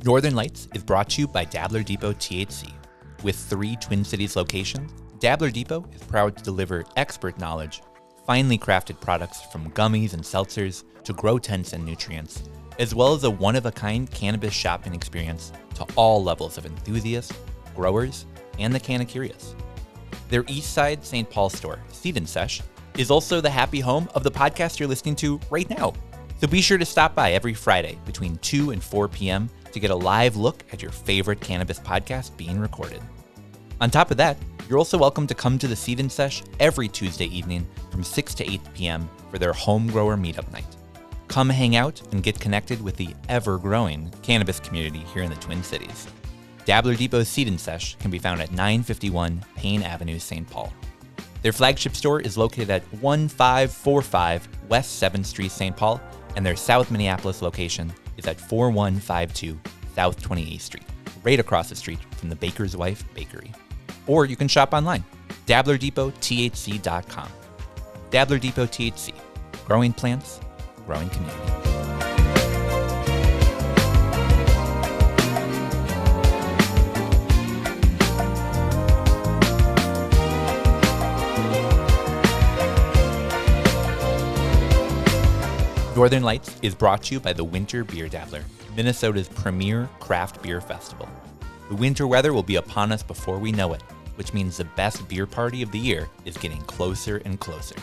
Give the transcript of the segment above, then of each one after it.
Northern Lights is brought to you by Dabbler Depot THC. With 3 Twin Cities locations, Dabbler Depot is proud to deliver expert knowledge, finely crafted products from gummies and seltzers to grow tents and nutrients, as well as a one-of-a-kind cannabis shopping experience to all levels of enthusiasts, growers, and the canna curious. Their Eastside St. Paul store, Seed and Sesh, is also the happy home of the podcast you're listening to right now. So be sure to stop by every Friday between 2 and 4 p.m. to get a live look at your favorite cannabis podcast being recorded. On top of that, you're also welcome to come to the Seed and Sesh every Tuesday evening from 6 to 8 p.m. for their home grower meetup night. Come hang out and get connected with the ever-growing cannabis community here in the Twin Cities. Dabbler Depot's Seed and Sesh can be found at 951 Payne Avenue, St. Paul. Their flagship store is located at 1545 West 7th Street, St. Paul, and their South Minneapolis location is at 4152 South 28th Street, right across the street from the Baker's Wife Bakery. Or you can shop online, dabblerdepothc.com. Dabbler Depot THC, growing plants, growing community. Northern Lights is brought to you by the Winter Beer Dabbler, Minnesota's premier craft beer festival. The winter weather will be upon us before we know it, which means the best beer party of the year is getting closer and closer.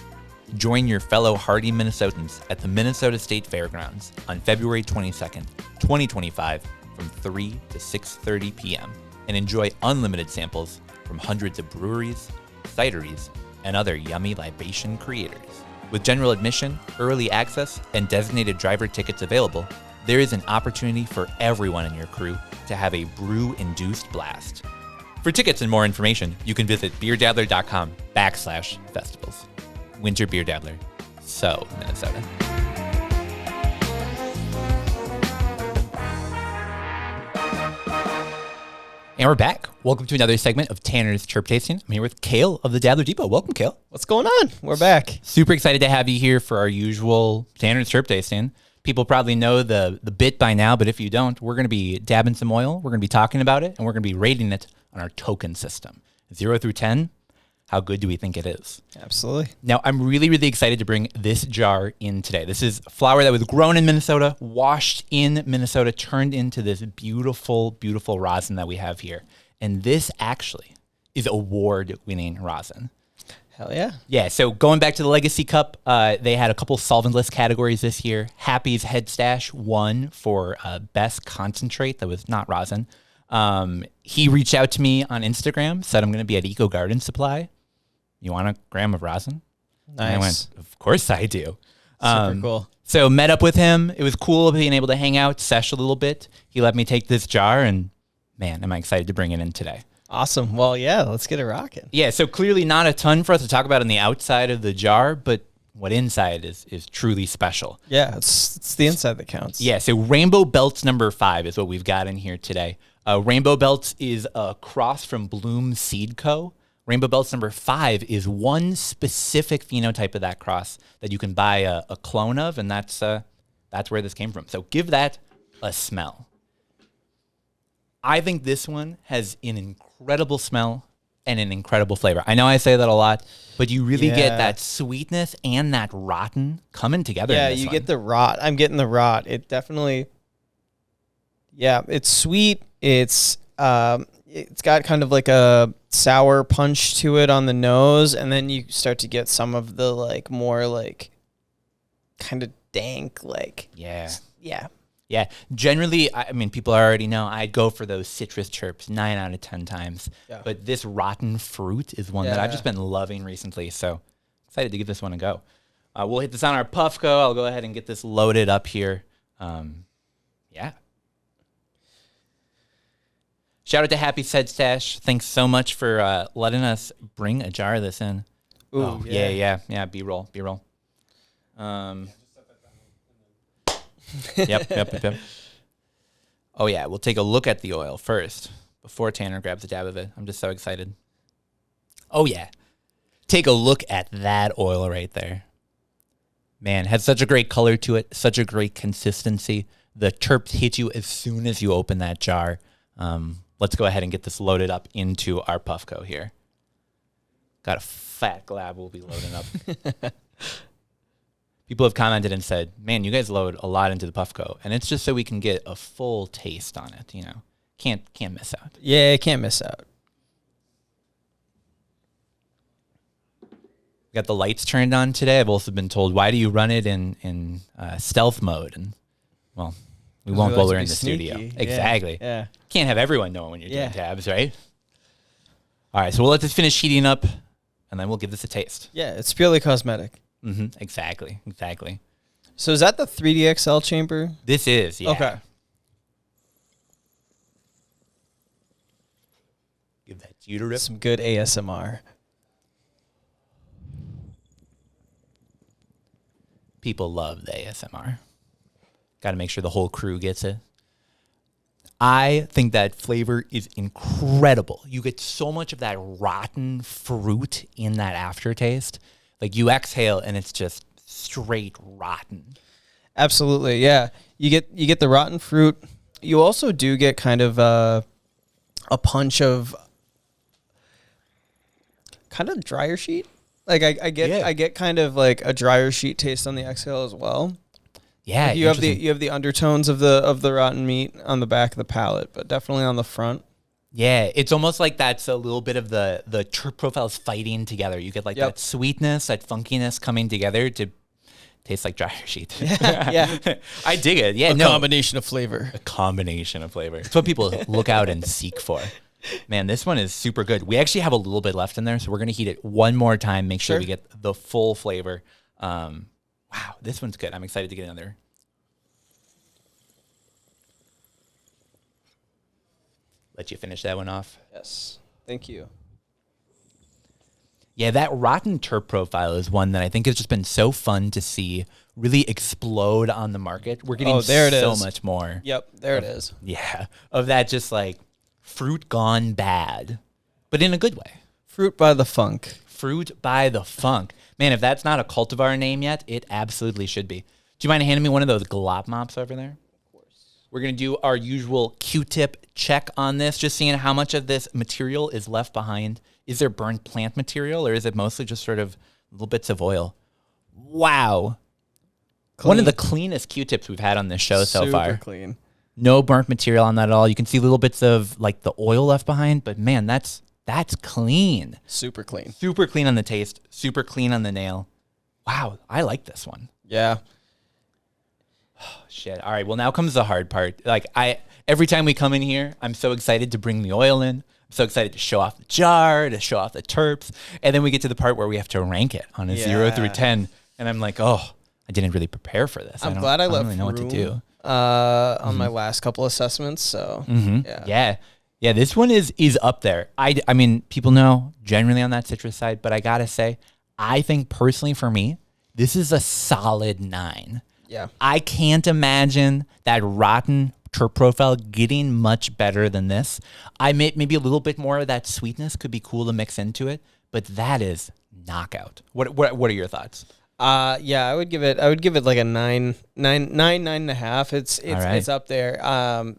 Join your fellow hardy Minnesotans at the Minnesota State Fairgrounds on February 22nd, 2025 from 3 to 6:30 p.m. and enjoy unlimited samples from hundreds of breweries, cideries, and other yummy libation creators. With general admission, early access, and designated driver tickets available, there is an opportunity for everyone in your crew to have a brew-induced blast. For tickets and more information, you can visit beerdabbler.com/festivals. Winter Beer Dabbler. So Minnesota. And we're back. Welcome to another segment of Tanner's Terp Tasting. I'm here with Cayle of the Dabbler Depot. Welcome, Cayle. What's going on? We're back. Super excited to have you here for our usual Tanner's Terp Tasting. People probably know the bit by now, but if you don't, we're going to be dabbing some oil. We're going to be talking about it, and we're going to be rating it on our token system. 0 through 10, how good do we think it is? Absolutely. Now, I'm really, really excited to bring this jar in today. This is flower that was grown in Minnesota, washed in Minnesota, turned into this beautiful, beautiful rosin that we have here. And this actually is award-winning rosin. Hell yeah. Yeah, so going back to the Legacy Cup, they had a couple solventless categories this year. Happy's Head Stash won for best concentrate that was not rosin. He reached out to me on Instagram, said I'm going to be at Eco Garden Supply. You want a gram of rosin? Nice. And I went, of course I do. Super cool. So met up with him. It was cool being able to hang out, sesh a little bit. He let me take this jar, and man, am I excited to bring it in today. Awesome. Well, yeah, let's get it rocking. Yeah, so clearly not a ton for us to talk about on the outside of the jar, but what inside is truly special. Yeah, it's the inside that counts. Yeah, so Rainbow Belts number 5 is what we've got in here today. Rainbow Belts is a cross from Bloom Seed Co. Rainbow Belts number 5 is one specific phenotype of that cross that you can buy a clone of, and that's where this came from. So give that a smell. I think this one has an incredible smell and an incredible flavor. I know I say that a lot, but you really get that sweetness and that rotten coming together. Yeah, in this you one. get the rot. I'm getting the rot. It definitely, yeah, it's sweet. It's got kind of like a sour punch to it on the nose, and then you start to get some of the like more like kind of dank, like Yeah. Generally, I mean, people already know I'd go for those citrus terps 9 out of 10 times. Yeah. But this rotten fruit is one that I've just been loving recently. So excited to give this one a go. We'll hit this on our Puffco. I'll go ahead and get this loaded up here. Yeah. Shout out to Happy's Head Stash. Thanks so much for letting us bring a jar of this in. Ooh, oh, yeah. B-roll. Yep. Oh, yeah. We'll take a look at the oil first before Tanner grabs a dab of it. I'm just so excited. Oh, yeah. Take a look at that oil right there. Man, has such a great color to it, such a great consistency. The terps hit you as soon as you open that jar. Let's go ahead and get this loaded up into our Puffco here. Got a fat glab we'll be loading up. People have commented and said, man, you guys load a lot into the Puffco. And it's just so we can get a full taste on it, you know. Can't miss out. Yeah, can't miss out. Got the lights turned on today. I've also been told, why do you run it in stealth mode? And, well, we won't while we're in the studio. Yeah. Exactly. Yeah. Can't have everyone knowing when you're doing tabs, right? All right, so we'll let this finish heating up, and then we'll give this a taste. Yeah, it's purely cosmetic. Exactly. So is that the 3DXL chamber? This is, yeah. Okay. Give that to you to rip. Some good ASMR. People love the ASMR. Got to make sure the whole crew gets it. I think that flavor is incredible. You get so much of that rotten fruit in that aftertaste. Like you exhale and it's just straight rotten. Absolutely, yeah. You get the rotten fruit. You also do get kind of a punch of kind of dryer sheet. Like I get kind of like a dryer sheet taste on the exhale as well. Yeah, like you have the undertones of the rotten meat on the back of the palate, but definitely on the front. Yeah, it's almost like that's a little bit of the terp profiles fighting together. You get like that sweetness, that funkiness coming together to taste like dryer sheet. Yeah. I dig it. Yeah, combination of flavor. A combination of flavor. It's what people look out and seek for. Man, this one is super good. We actually have a little bit left in there, so we're going to heat it one more time, make sure we get the full flavor. Wow, this one's good. I'm excited to get another. Let you finish that one off. Yes. Thank you. Yeah, that rotten terp profile is one that I think has just been so fun to see really explode on the market. We're getting so much more. Yep, there it is. Yeah, of that just like fruit gone bad, but in a good way. Fruit by the funk. Fruit by the funk. Man, if that's not a cultivar name yet, it absolutely should be. Do you mind handing me one of those glob mops over there? Of course. We're going to do our usual Q-tip check on this, just seeing how much of this material is left behind. Is there burnt plant material, or is it mostly just sort of little bits of oil? Wow. Clean. One of the cleanest Q-tips we've had on this show so far. Super clean. No burnt material on that at all. You can see little bits of like the oil left behind, but man, that's clean. Super clean. Super clean on the taste. Super clean on the nail. Wow, I like this one. Yeah. Oh, shit. All right. Well, now comes the hard part. Like every time we come in here, I'm so excited to bring the oil in. I'm so excited to show off the jar, to show off the terps, and then we get to the part where we have to rank it on a 0 through 10, and I'm like, oh, I didn't really prepare for this. I'm glad I left really know what to do. On my last couple assessments. So yeah, this one is up there. I mean, people know generally on that citrus side, but I gotta say, I think personally for me, this is a solid 9. Yeah, I can't imagine that rotten terp profile getting much better than this. Maybe a little bit more of that sweetness could be cool to mix into it, but that is knockout. What are your thoughts? Yeah, I would give it like a 9.5. It's up there.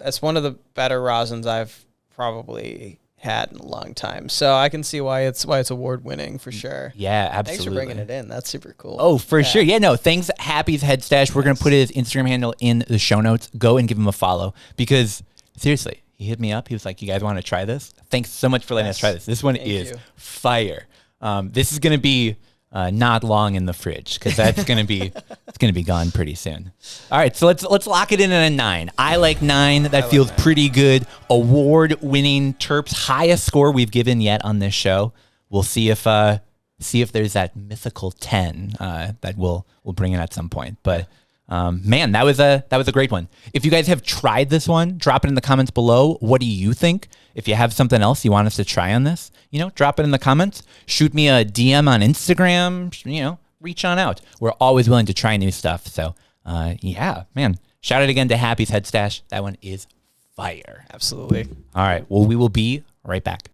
It's one of the better rosins I've probably had in a long time. So I can see why it's award winning for sure. Yeah, absolutely. Thanks for bringing it in. That's super cool. Oh, for sure. Yeah, no, thanks Happy's Head Stash. We're going to put his Instagram handle in the show notes. Go and give him a follow because seriously, he hit me up. He was like, "You guys want to try this? Thanks so much for letting us try this. This one is fire." This is going to be not long in the fridge because that's going to be it's going to be gone pretty soon. All right, so let's lock it in at a 9. I like 9. That feels pretty good. Award-winning terps, highest score we've given yet on this show. We'll see if there's that mythical 10 that we'll bring in at some point. But man, that was a great one. If you guys have tried this one, drop it in the comments below. What do you think? If you have something else you want us to try on this, drop it in the comments. Shoot me a DM on Instagram. Reach on out. We're always willing to try new stuff. So, yeah, man. Shout out again to Happy's Head Stash. That one is fire. Absolutely. All right. Well, we will be right back.